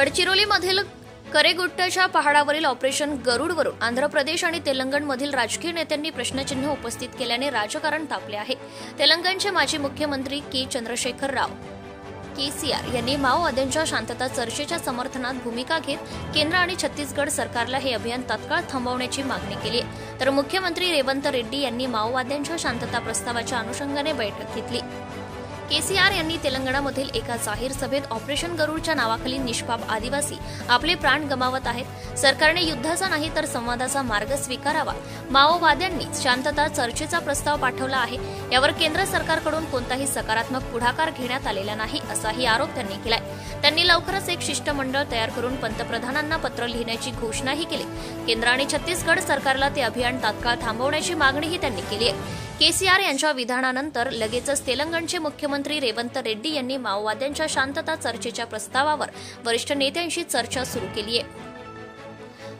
गडचिरोलीमधील करेगुट्टाच्या पहाडावरील operation गरुडवरून Andhra Pradesh आणि तेलंगणमधील राजकीय नेत्यांनी प्रश्नचिन्ह उपस्थित केल्याने राजकारण तापले आहे। तेलंगणचे माजी मुख्यमंत्री के चंद्रशेखर राव केसीआर यांनी माओवाद्यांच्या शांतता चर्चेच्या समर्थनात भूमिका घेत केंद्र आणि छत्तीसगड सरकारला हे अभियान तात्काळ थांबवण्याची मागणी केली आहे। तर मुख्यमंत्री रेवंत रेड्डी यांनी माओवाद्यांच्या शांतता प्रस्तावाच्या अनुषंगाने बैठक घेतली। केसीआर यांनी तेलंगणामधील एका जाहीर सभेत ऑपरेशन गरुडच्या नावाखाली निष्पाप आदिवासी आपले प्राण गमावत आहेत। सरकारने युद्धाचा नाही तर संवादाचा मार्ग स्वीकारावा। माओवाद्यांनी शांतता चर्चेचा प्रस्ताव पाठवला आहे, यावर केंद्र सरकारकडून कोणताही सकारात्मक पुढाकार घेण्यात आलेला नाही, असाही आरोप त्यांनी केलाय। त्यांनी लवकरच एक शिष्टमंडळ तयार करून पंतप्रधानांना पत्र लिहिण्याची घोषणाही केली। केंद्र आणि छत्तीसगड सरकारला ते अभियान तात्काळ थांबवण्याची मागणीही त्यांनी केली आहे। केसीआर यांच्या विधानानंतर लगेचच तेलंगणचे मुख्यमंत्री रेवंत रेड्डी यांनी माओवाद्यांच्या शांतता चर्चेच्या प्रस्तावावर वरिष्ठ नेत्यांशी चर्चा सुरू केली आहे।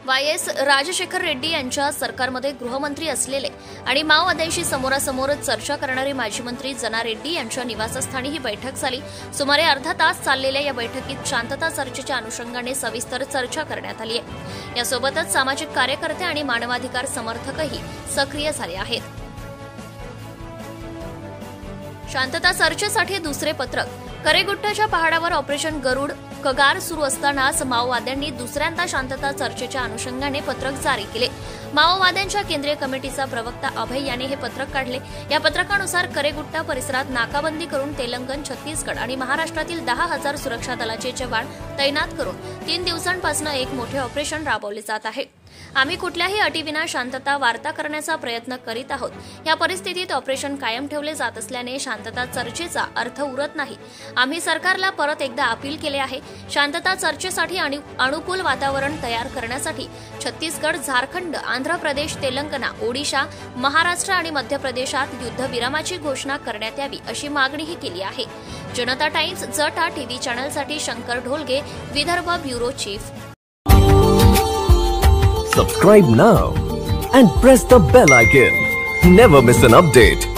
वाय.एस. राजशेखर रेड्डी यांच्या सरकारमध्ये गृहमंत्री असलेले आणि माओवाद्यांशी समोरासमोर चर्चा करणारे माजी मंत्री जना रेड्डी यांच्या निवासस्थानी ही बैठक झाली। सुमारे अर्धा तास चाललेल्या या बैठकीत शांतता चर्चेच्या अनुषंगाने सविस्तर चर्चा करण्यात आली आहे। यासोबतच सामाजिक कार्यकर्ते आणि मानवाधिकार समर्थकही सक्रिय झाले आहेत। शांतता चर्चेसाठी दुसरे पत्रक करेगुट्टाच्या पहाडावर ऑपरेशन गरुड कगार सुरू असतानाच माओवाद्यांनी दुसऱ्यांदा शांतता चर्चेच्या अनुषंगाने पत्रक जारी केले। माओवाद्यांच्या केंद्रीय कमिटीचा प्रवक्ता अभय याने हे पत्रक काढले। या पत्रकानुसार करेगुट्टा परिसरात नाकाबंदी करून तेलंगण, छत्तीसगड आणि महाराष्ट्रातील 10,000 सुरक्षा दलाचे जवान तैनात करून 3 दिवसांपासून एक मोठे ऑपरेशन राबवले जात आहे। आम्ही कुठल्याही अटीविना शांतता वार्ता करण्याचा प्रयत्न करीत आहोत। या परिस्थितीत ऑपरेशन कायम ठेवले जात असल्याने शांतता चर्चेचा अर्थ उरत नाही। आम्ही सरकारला परत एकदा अपील केले आहे, शांतता चर्चेसाठी अनुकूल वातावरण तयार करण्यासाठी छत्तीसगड, झारखंड, आंध्र प्रदेश, तेलंगणा, ओडिशा, महाराष्ट्र आणि मध्य प्रदेशात युद्धविरामाची घोषणा करण्यात यावी अशी मागणीही केली आहे। जनता टाइम्स जटा टीव्ही चॅनलसाठी Shankar Dholge, Vidarbha bureau chief. Subscribe now and press the bell icon. Never miss an update.